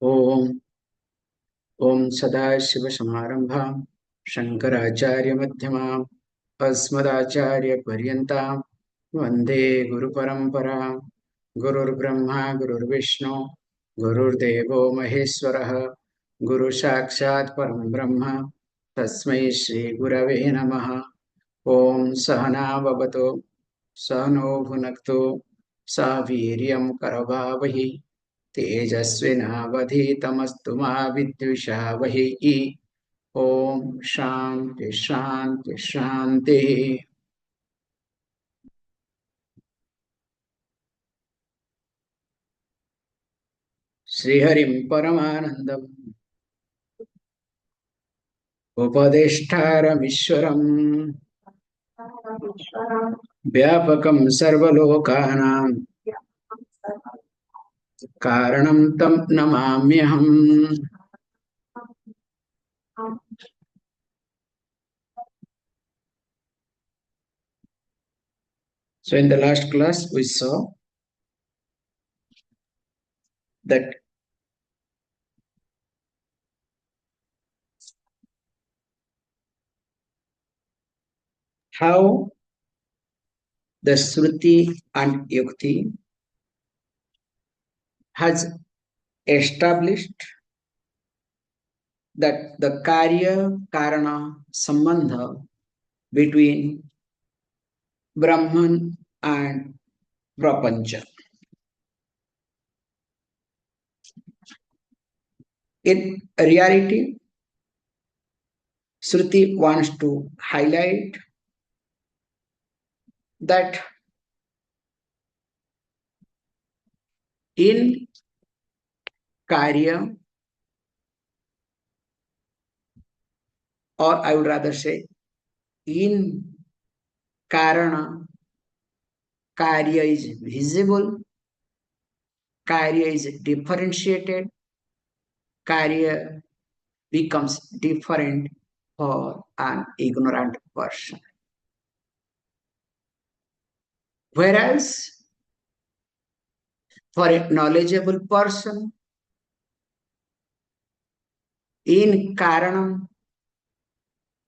ओम ओम सदाशिवसमारंभां शंकराचार्यमध्यमाम् अस्मदाचार्यपर्यन्तां वन्दे गुरुपरम्परां। गुरुर्ब्रह्मा गुरुर्विष्णु गुरुर्देवो महेश्वरः गुरुसाक्षात् परं ब्रह्म तस्मै श्रीगुरवे नमः। ओम सहना भवतु सहनो भुनक्तु सह वीर्यं करवावहि तेजस्विनावधीतमस्तु मा विद्विषावहि। ओम शांति शांति शांति। श्रीहरिं परमानंदम् उपदेष्टारमीश्वरम् व्यापकं सर्वलोकानां कारणं तं नमाम्यहम्। So in the last class we saw that how the Shruti and Yukti has established that the Karya Karana Sambandha between Brahman and Prapancha. In reality, Shruti wants to highlight that in Karya, or I would rather say in Karana, Karya is visible, Karya is differentiated, Karya becomes different for an ignorant person. Whereas for a knowledgeable person, in Karanam,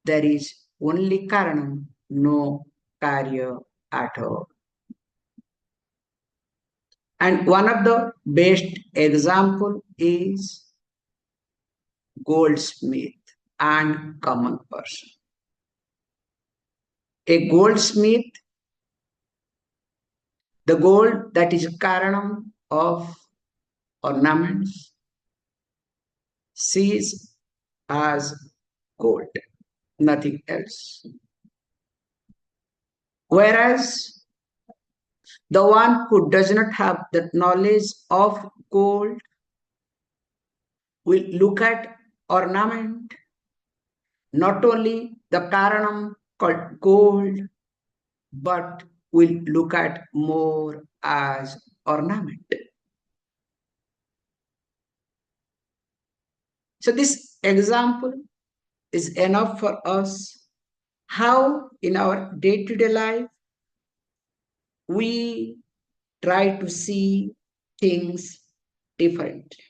there is only Karanam, no Karya at all. And one of the best example is goldsmith and common person. A goldsmith, the gold that is Karanam of ornaments, sees as gold, nothing else. Whereas the one who does not have the knowledge of gold will look at ornament, not only the Karanam called gold, but will look at more as ornament. So this example is enough for us how in our day-to-day life we try to see things differently.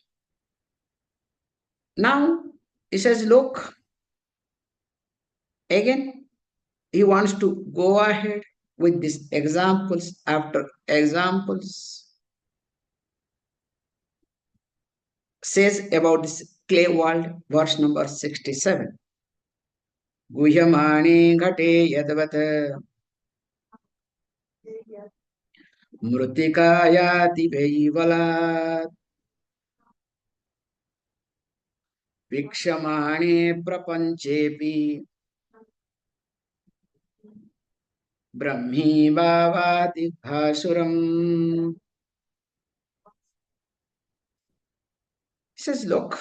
Now he says, look, again, he wants to go ahead with these examples after examples. Says about this clay world, verse number 67. Guhyamani ghate yadvat mrutikayati veivalat vikshamane prapanchepi brahmi bhavati bhasuram. He says, look,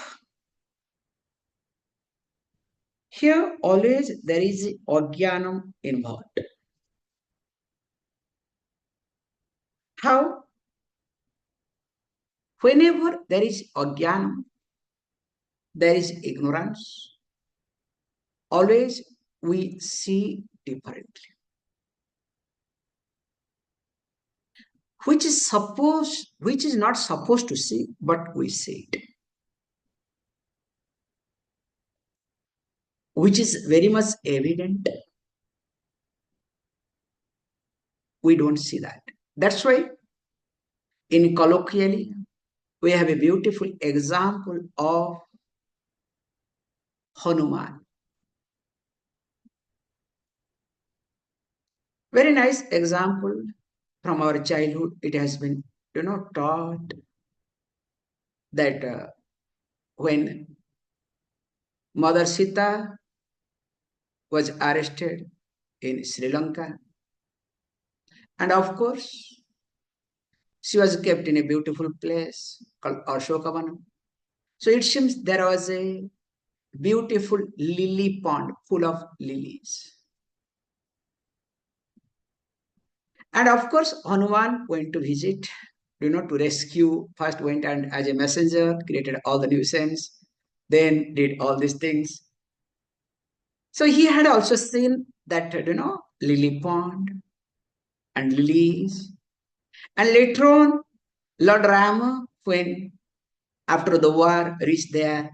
here always there is Ajnanam involved. How? Whenever there is Ajnanam, there is ignorance. Always we see differently. Which is not supposed to see, but we see it. which is very much evident. We don't see that. That's why in colloquially, we have a beautiful example of Hanuman. Very nice example from our childhood. It has been, taught that when Mother Sita was arrested in Sri Lanka, and of course, she was kept in a beautiful place called Ashokavanam. So it seems there was a beautiful lily pond full of lilies. And of course, Hanuman went to visit, to rescue. First went and as a messenger, created all the nuisance, then did all these things. So he had also seen that, lily pond and lilies. And later on, Lord Rama, when after the war reached there,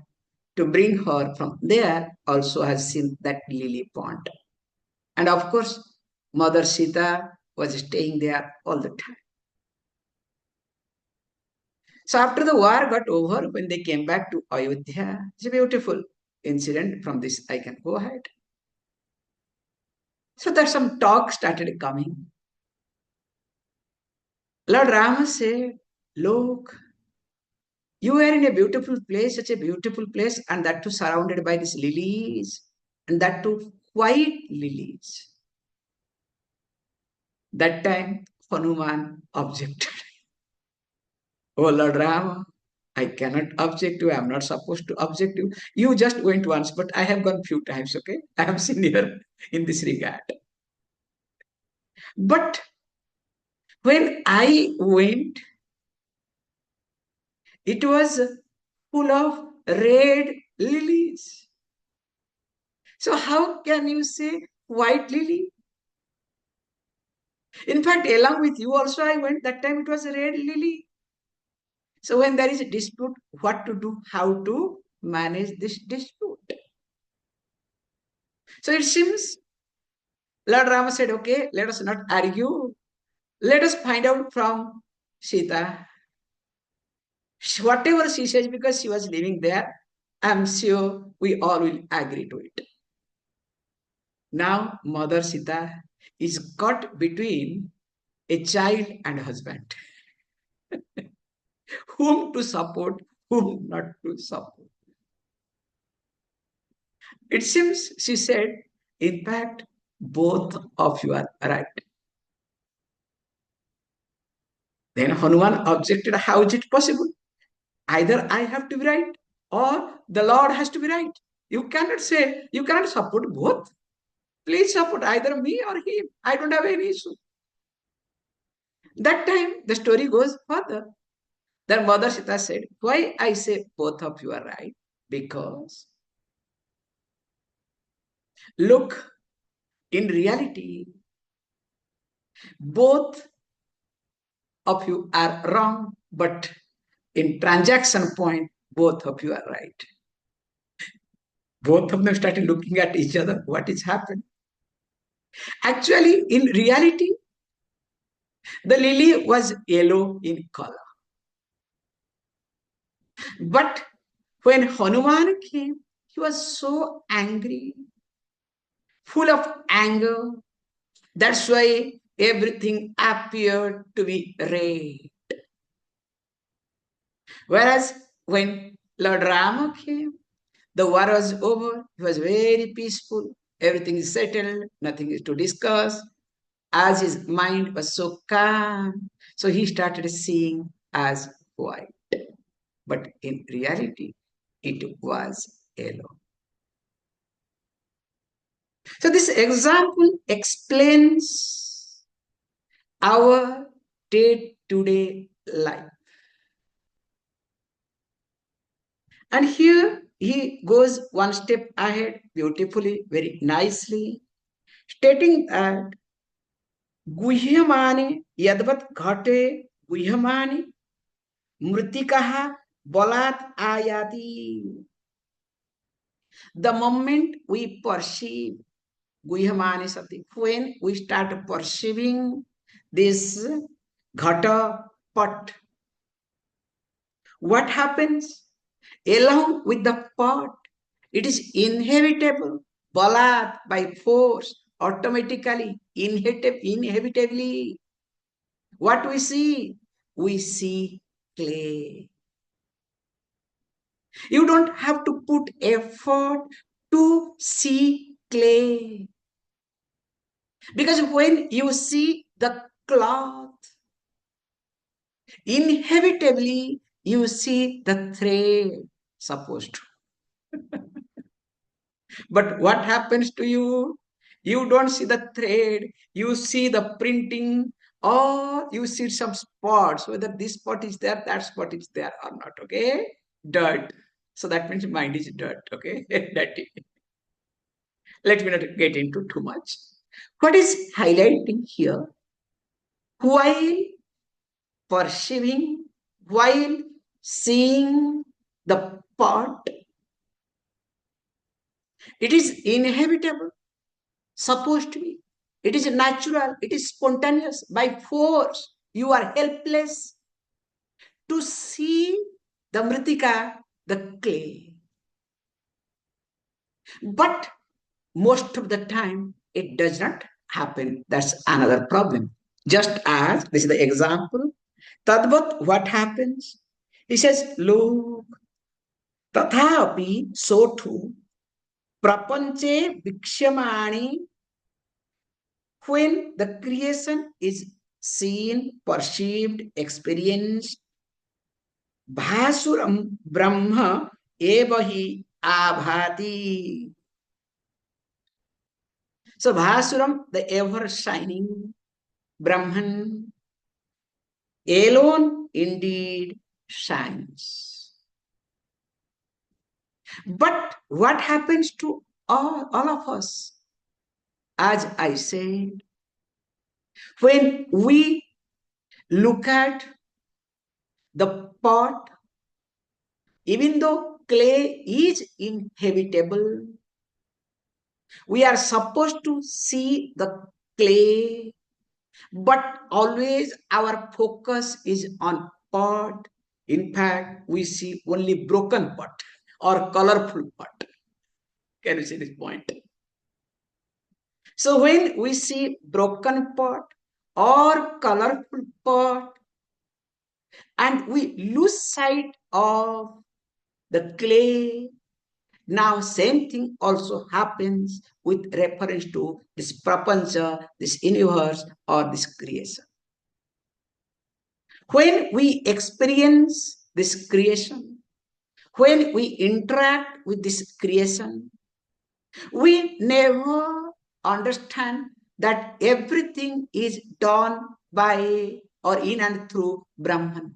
to bring her from there, also has seen that lily pond. And of course, Mother Sita was staying there all the time. So after the war got over, when they came back to Ayodhya, it's a beautiful incident. From this, I can go ahead. So there's some talk started coming. Lord Rama said, look, you are in a beautiful place, such a beautiful place, and that too surrounded by these lilies, and that too white lilies. That time, Hanuman objected. Oh Lord Rama, I cannot object to you. I'm not supposed to object to you. You just went once, but I have gone few times, okay? I am senior in this regard. But when I went, it was full of red lilies. So how can you say white lily? In fact, along with you also I went, that time it was a red lily. So when there is a dispute, what to do, how to manage this dispute? So it seems Lord Rama said, okay, let us not argue. Let us find out from Sita. Whatever she says, because she was living there, I'm sure we all will agree to it. Now, Mother Sita is caught between a child and a husband. Whom to support, whom not to support. It seems she said, in fact, both of you are right. Then Hanuman objected, how is it possible? Either I have to be right or the Lord has to be right. You cannot say, you cannot support both. Please support either me or him. I don't have any issue. That time, the story goes further. Then Mother Sita said, why I say both of you are right? Because, look, in reality, both of you are wrong, but in transaction point, both of you are right. Both of them started looking at each other. What is happened? Actually, in reality, the lily was yellow in color. But when Hanuman came, he was so angry, full of anger. That's why everything appeared to be red. Whereas when Lord Rama came, the war was over. He was very peaceful. Everything is settled. Nothing is to discuss. As his mind was so calm, so he started seeing as white. But in reality, it was yellow. So this example explains our day-to-day life. And here he goes one step ahead beautifully, very nicely, stating that गुह्यमाने यद्वत् घटे गुह्यमाने मृतिका बलात् आयाति. The moment we perceive Guhyamani Sati, when we start perceiving this Ghata pot, what happens? Along with the pot, it is inevitable, balat by force, automatically, inevitably. What we see? We see clay. You don't have to put effort to see clay. Because when you see the cloth, inevitably you see the thread supposed to. But what happens to you? You don't see the thread, you see the printing, or you see some spots, whether this spot is there, that spot is there or not, okay? Dirt. So that means mind is dirt, okay? Dirty. Let me not get into too much. What is highlighting here? While perceiving, while seeing the pot, it is inevitable, supposed to be. It is natural, it is spontaneous, by force. You are helpless to see the mritika, the clay. But most of the time, it does not happen. That's another problem. Just as, this is the example, Tadvat, what happens? He says, look, tathapi, so too, prapanche vikshamani, when the creation is seen, perceived, experienced, bhasuram brahma evahi abhati. So bhasuram, the ever shining Brahman, alone indeed shines. But what happens to all of us? As I said, when we look at the pot, even though clay is inhabitable, we are supposed to see the clay, but always our focus is on pot. In fact, we see only broken pot or colorful pot. Can you see this point? So when we see broken pot or colorful pot, and we lose sight of the clay, now same thing also happens with reference to this prapancha, this universe, or this creation. When we experience this creation, when we interact with this creation, we never understand that everything is done by or in and through Brahman.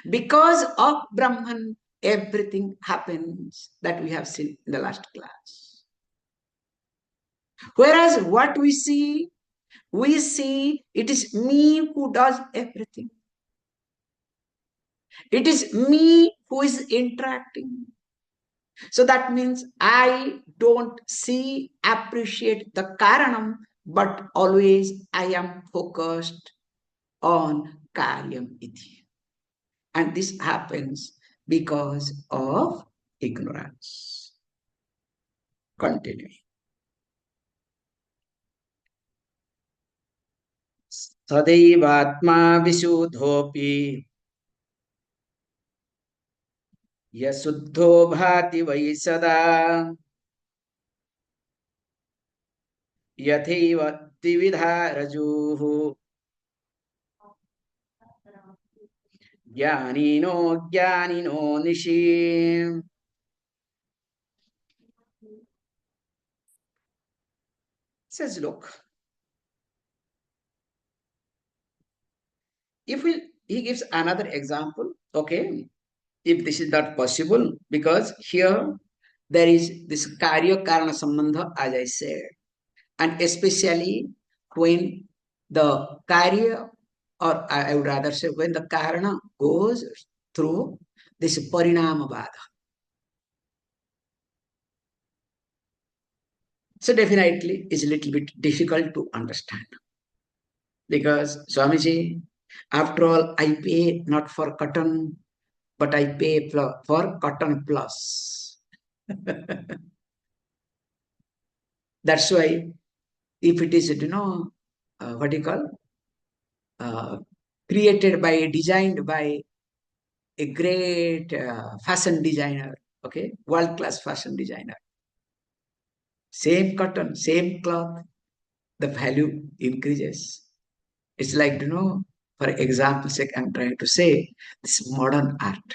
Because of Brahman, everything happens that we have seen in the last class. Whereas what we see it is me who does everything. It is me who is interacting. So that means I don't see, appreciate the Karanam, but always I am focused on Karyam Iti. And this happens because of ignorance. Continuing. Sadaivatma visudhopi yasuddho bhati vai sada yatheva dividha rajuhu jnanino nishi. Says, look, if he gives another example, okay, if this is not possible, because here there is this karya karana sambandha, as I said, and especially when the karya, or I would rather say when the karana goes through this parinama bada. So definitely it's a little bit difficult to understand. Because Swamiji, after all, I pay not for cotton, but I pay for cotton plus. That's why if it is, what do you call, uh, created by, designed by a great fashion designer, okay, world-class fashion designer, same cotton, same cloth, the value increases. It's like, for example sake, I'm trying to say this modern art,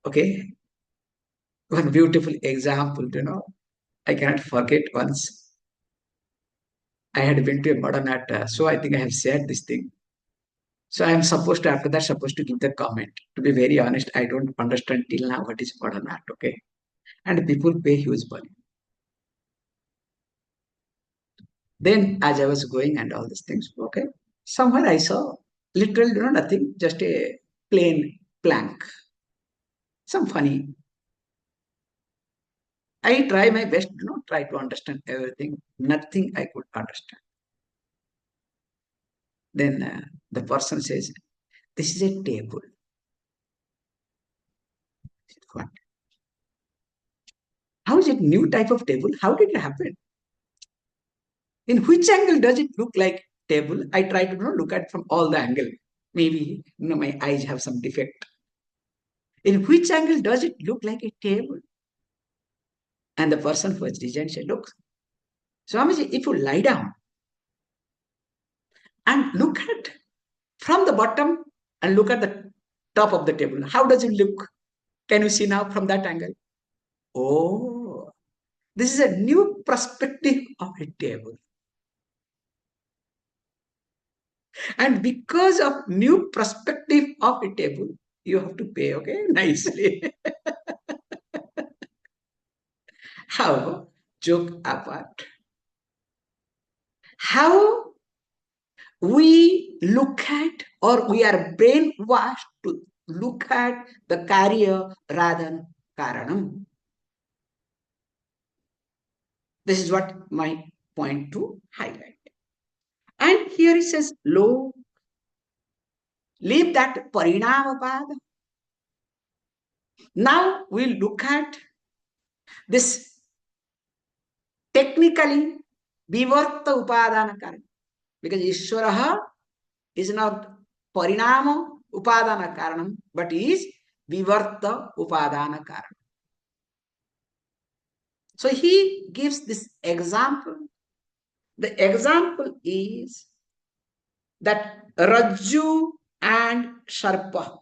okay. One beautiful example, I cannot forget once. I had been to a modern art, so I think I have shared this thing. So I am supposed to, after that, supposed to give the comment. To be very honest, I don't understand till now what is modern art, okay? And people pay huge money. Then, as I was going and all these things, okay, somewhere I saw literally, nothing, just a plain plank, some funny. I try my best, try to understand everything. Nothing I could understand. Then the person says, "This is a table." What? How is it new type of table? How did it happen? In which angle does it look like table? I try to look at from all the angle. Maybe my eyes have some defect. In which angle does it look like a table? And the person who has designed said, "Look, Swamiji, if you lie down and look at from the bottom and look at the top of the table, how does it look? Can you see now from that angle? Oh, this is a new perspective of a table. And because of new perspective of a table, you have to pay, okay, nicely." How, joke apart, how we look at, or we are brainwashed to look at the Karya rather than Karanam. This is what my point to highlight. And here it says, "Lo, leave that Parinama Pada." Now we look at this technically Vivarta Upadana Karan. Because Ishwaraha is not Parinama Upadana Karanam, but is Vivarta Upadana Karanam. So he gives this example. The example is that Rajju and Sharpa.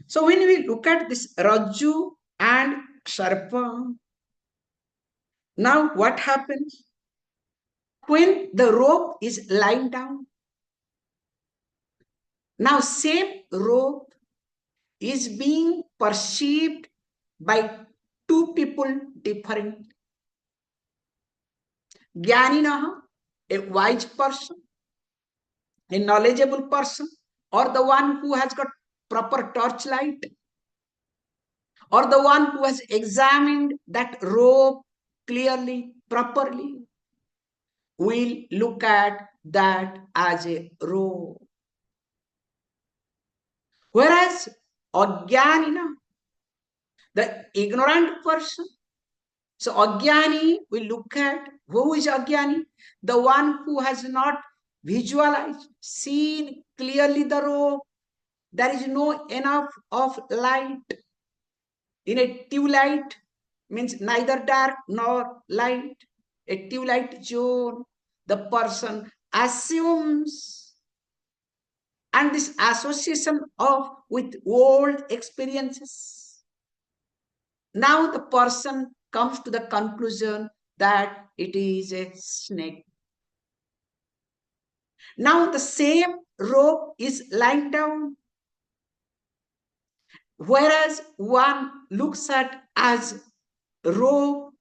So when we look at this Rajju and Sharpa, now what happens? When the rope is lying down, now same rope is being perceived by two people different. Jnaninaha, a wise person, a knowledgeable person, or the one who has got proper torchlight, or the one who has examined that rope clearly, properly, will look at that as a rope. Whereas Ajnanina, the ignorant person, so Ajnani will look at, who is Ajnani? The one who has not visualized, seen clearly the rope. There is no enough of light. In a tube light means neither dark nor light. A tube light zone, the person assumes, and this association of with old experiences. Now the person comes to the conclusion that it is a snake. Now the same rope is lying down, whereas one looks at as rope,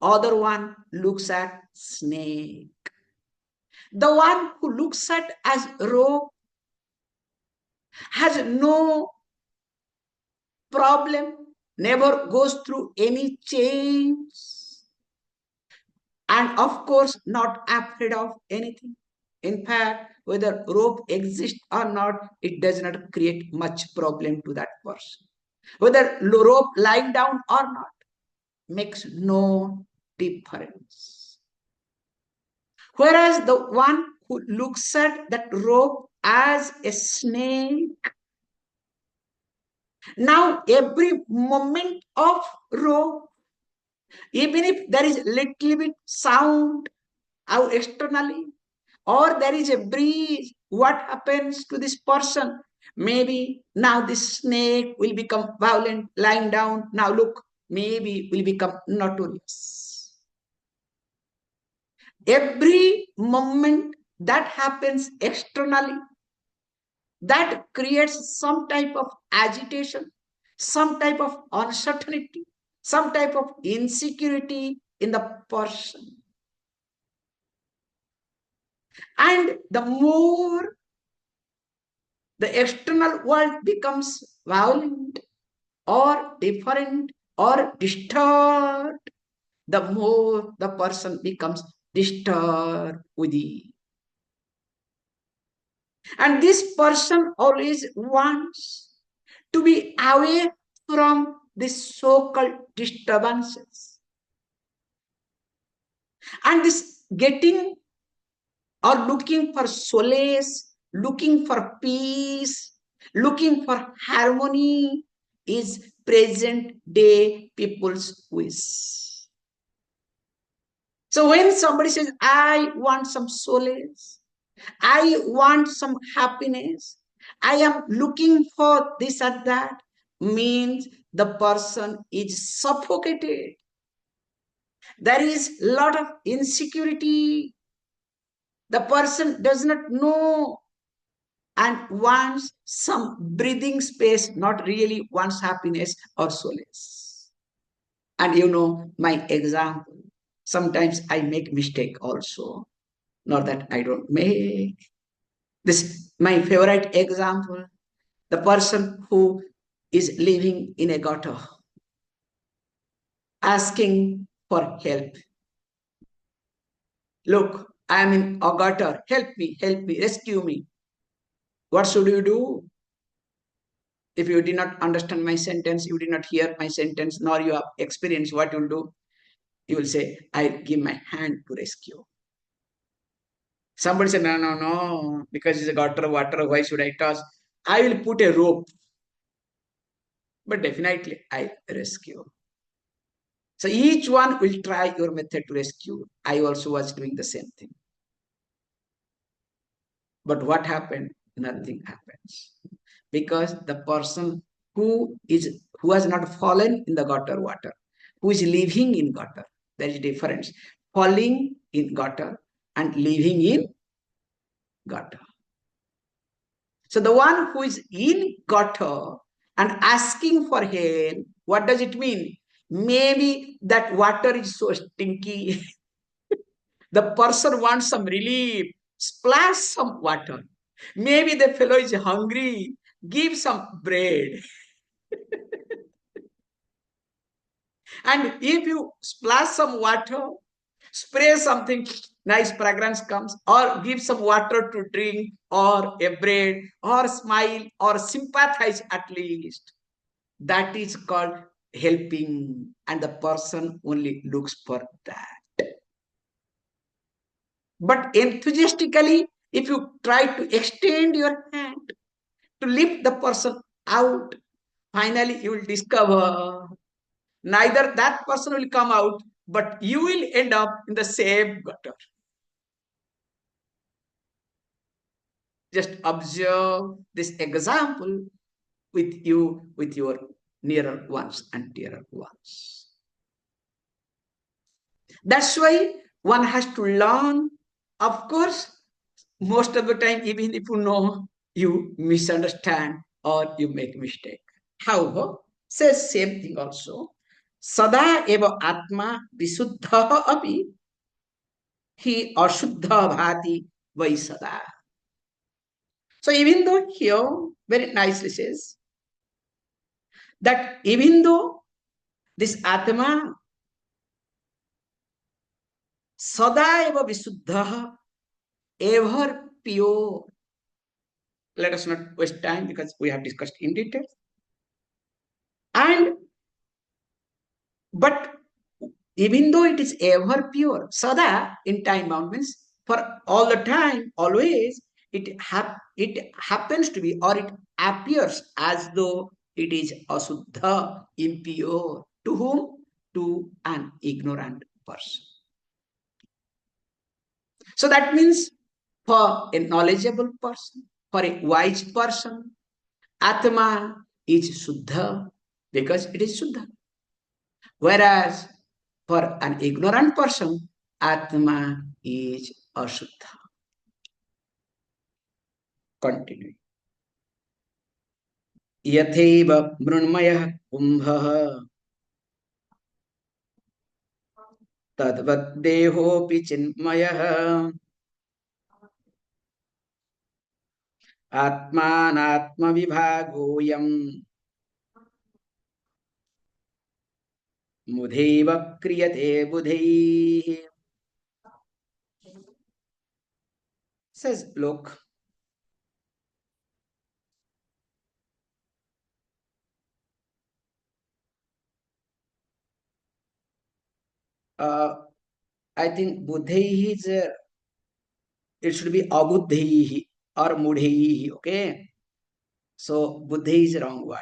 other one looks at snake. The one who looks at as rope has no problem, never goes through any change, and of course not afraid of anything. In fact, whether rope exists or not, it does not create much problem to that person. Whether rope lying down or not makes no difference. Whereas the one who looks at that rope as a snake, now every moment of rope, even if there is little bit sound out externally, or there is a breeze, what happens to this person? Maybe now this snake will become violent, lying down. Now look, maybe will become notorious. Every moment that happens externally, that creates some type of agitation, some type of uncertainty, some type of insecurity in the person. And the more the external world becomes violent or different or disturbed, the more the person becomes disturbed within. And this person always wants to be away from these so-called disturbances. And this getting or looking for solace, looking for peace, looking for harmony is present day people's wish. So when somebody says, I want some solace, I want some happiness, I am looking for this and that, means the person is suffocated. There is a lot of insecurity. The person does not know and wants some breathing space, not really wants happiness or solace. And you know my example. Sometimes I make mistake also. Not that I don't make. This my favorite example. The person who is living in a gutter, asking for help. Look, I am in a gutter. Help me, rescue me. What should you do? If you did not understand my sentence, you did not hear my sentence, nor you have experienced what you'll do, you will say, I give my hand to rescue. Somebody said, no, no, no, because it's a gutter water, why should I toss? I will put a rope. But definitely, I rescue. So each one will try your method to rescue. I also was doing the same thing. But what happened? Nothing happens. Because the person who has not fallen in the gutter water, who is living in gutter, there is a difference. Falling in gutter and living in gutter. So the one who is in gutter and asking for help, what does it mean? Maybe that water is so stinky. The person wants some relief. Splash some water. Maybe the fellow is hungry. Give some bread. And if you splash some water, spray something, nice fragrance comes, or give some water to drink, or a bread, or smile, or sympathize at least. That is called helping, and the person only looks for that. But enthusiastically, if you try to extend your hand to lift the person out, finally you will discover neither that person will come out, but you will end up in the same gutter. Just observe this example with you, with your nearer ones and dearer ones. That's why one has to learn. Of course, most of the time, even if you know, you misunderstand or you make mistake. However, says same thing also. Sada eva atma visuddha api hi ashuddha bhati vai sada. So even though here very nicely says that even though This Atma Sadaeva Visuddha, ever pure. Let us not waste time because we have discussed in detail. And but even though it is ever pure, Sada in time bound means for all the time, always, it happens to be, or it appears as though it is Asuddha, impure. To whom? To an ignorant person. So that means for a knowledgeable person, for a wise person, Atma is Suddha because it is Suddha. Whereas for an ignorant person, Atma is Ashuddha. Continue. Yatheva mrunmayah kumbha tadvat dehopi chinmayah atmanatma vibhagoyam mudheva kriyate budhi. Says, look, I think buddhi is, it should be abuddhi or mudhi, okay? So buddhi is a wrong word.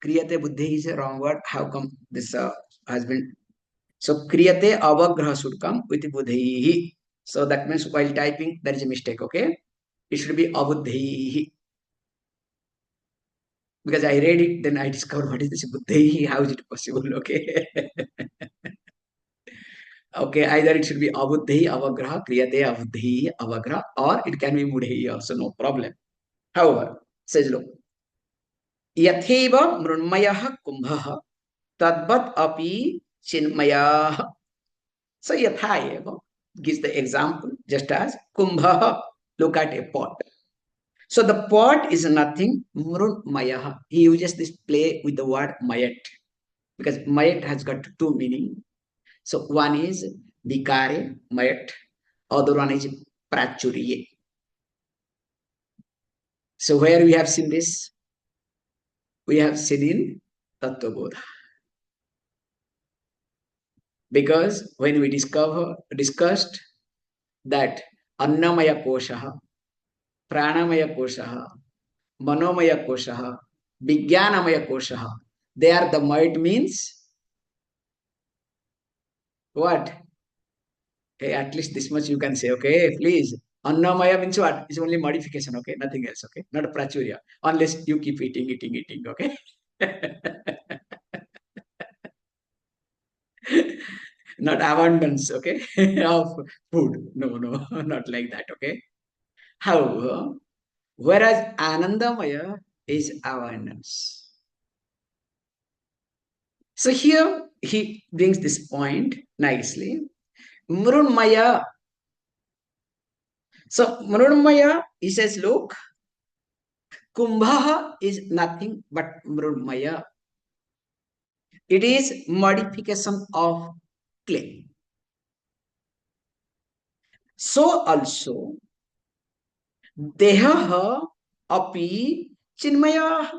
Kriyate buddhi is a wrong word. How come this has been? So kriyate avagraha should come with buddhi. So that means while typing there is a mistake, okay? It should be abuddhi. Because I read it, then I discovered what is this buddhi. How is it possible? Okay. Okay, either it should be abuddhi, avagraha, kriyate abuddhi, avagraha, or it can be buddhi also, no problem. However, says look, yatheva mrunmayah kumbha tadvat api chinmayah. So yatha gives the example just as kumbha. Look at a pot. So the pot is nothing mrunmayah. He uses this play with the word mayat because mayat has got two meaning. So one is vikare mayat, other one is prachuriye. So where we have seen this? We have seen in Tattvabodha. Because when we discussed that Annamaya Koshaha, Pranamaya Koshaha, Manomaya Koshaha, Vijnanamaya Koshaha, they are the might means what? Hey, at least this much you can say, okay, please. Annamaya means what? It's only modification, okay? Nothing else, okay? Not a prachurya. Unless you keep eating, okay? Not abundance, okay? Of food. No, not like that, okay? However, whereas Anandamaya is abundance. So here he brings this point nicely. Mrunmaya. So Mrunmaya, he says, look, Kumbha is nothing but Mrunmaya. It is modification of clay. So also, Deha api Chinmaya.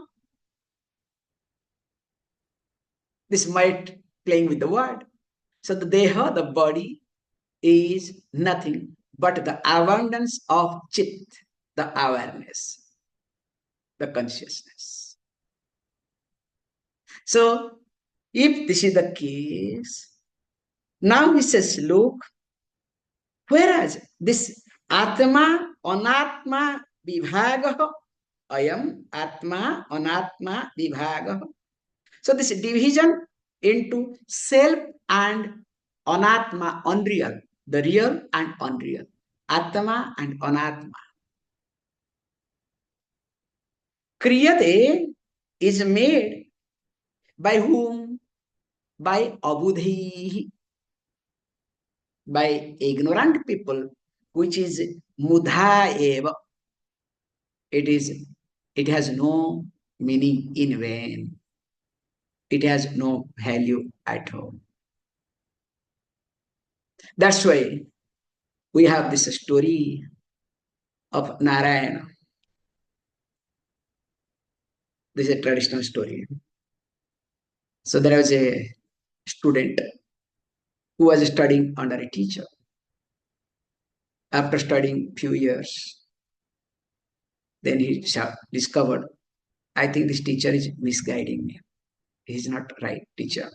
This might playing with the word. So the Deha, the body, is nothing but the abundance of Chit, the awareness, the consciousness. So, if this is the case, now he says, look, whereas this Atma, Anatma, Vibhaga, Ayam, Atma, Anatma, Vibhaga. So, this division into self and Anatma, unreal, the real and unreal, Atma and Anatma. Kriyate is made by whom? By abudhi, by ignorant people, which is mudha eva. It has no meaning in vain. it has no value at all. That's why we have this story of Narayana. This is a traditional story. So there was a student who was studying under a teacher. After studying few years, then he discovered, I think this teacher is misguiding me. He's not right teacher.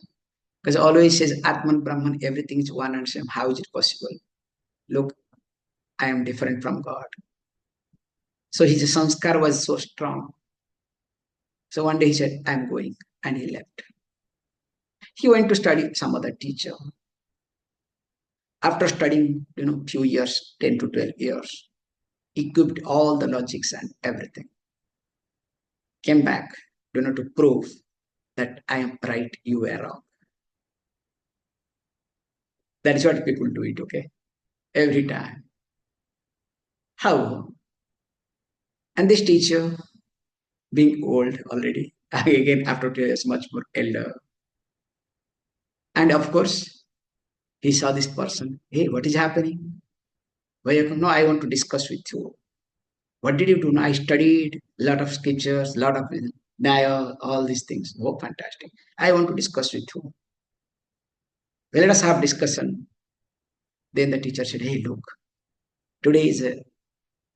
Because always says Atman Brahman, everything is one and same. How is it possible? Look, I am different from God. So his sanskar was so strong. So one day he said, I'm going, and he left. He went to study some other teacher. After studying, few years, 10 to 12 years, equipped all the logics and everything. Came back, to prove that I am right, you were wrong. That is what people do it, okay? Every time. How? And this teacher, being old already, again after 2 years, much more elder. And of course, he saw this person. Hey, what is happening? Why you come? No, I want to discuss with you. What did you do? No, I studied a lot of scriptures, a lot of Naya, all these things. Oh, fantastic. I want to discuss with you. Well, let us have discussion. Then the teacher said, hey, look, today is a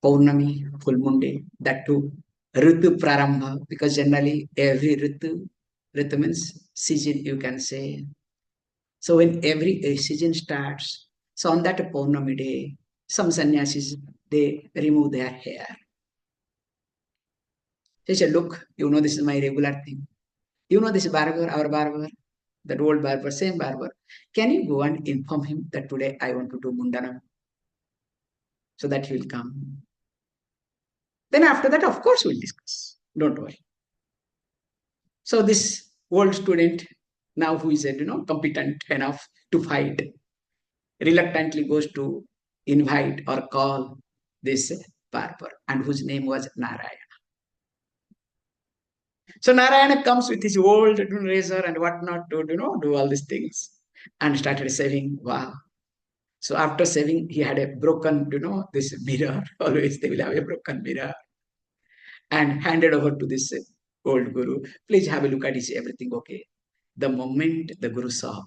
Paurnami, full moon day, that too, Ritu Prarambha, because generally every Ritu means season, you can say. So when every season starts, so on that Paurnami day, some sannyasis, they remove their hair. They said, look, this is my regular thing. This barber, our barber, that old barber, same barber. Can you go and inform him that today I want to do Mundanam? So that he will come. Then after that, of course, we'll discuss. Don't worry. So this old student, now who is competent enough to fight, reluctantly goes to invite or call this barber, and whose name was Narayana. So Narayana comes with his old razor and whatnot to do all these things, and started saving. Wow. So after saving, he had a broken, this mirror. Always they will have a broken mirror, and handed over to this old guru. Please have a look at it. Everything okay? The moment the guru saw,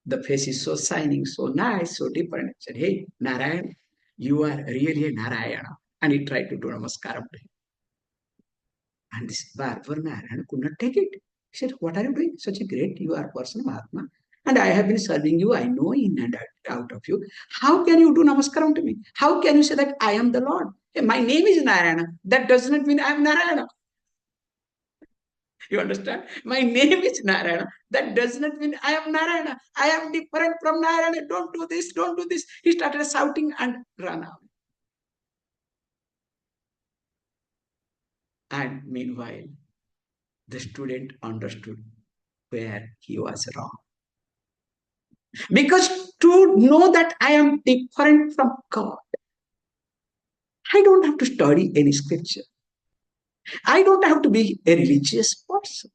the face is so shining, so nice, so different. He said, hey, Narayan, you are really a Narayana. And he tried to do namaskaram to him. And this barber Narayan could not take it. He said, what are you doing? Such a great, you are person, Mahatma. And I have been serving you. I know in and out of you. How can you do namaskaram to me? How can you say that I am the Lord? Hey, my name is Narayana. That does not mean I am Narayana. You understand? My name is Narayana. That does not mean I am Narayana. I am different from Narayana. Don't do this. Don't do this. He started shouting and ran out. And meanwhile, the student understood where he was wrong. Because to know that I am different from God, I don't have to study any scripture. I don't have to be a religious person.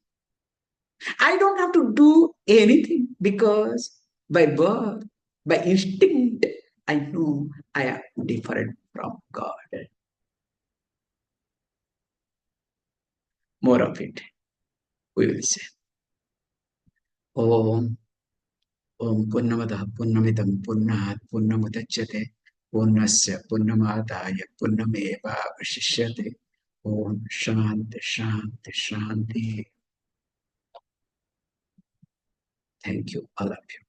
I don't have to do anything because by birth, by instinct, I know I am different from God. More of it, we will say. Om Purnamada Purnamidam Purnat Purnamudachyate Purnasya Purnamadaya Purnameva Vashishyate. Om Shanti Shanti Shanti. Thank you, all of you.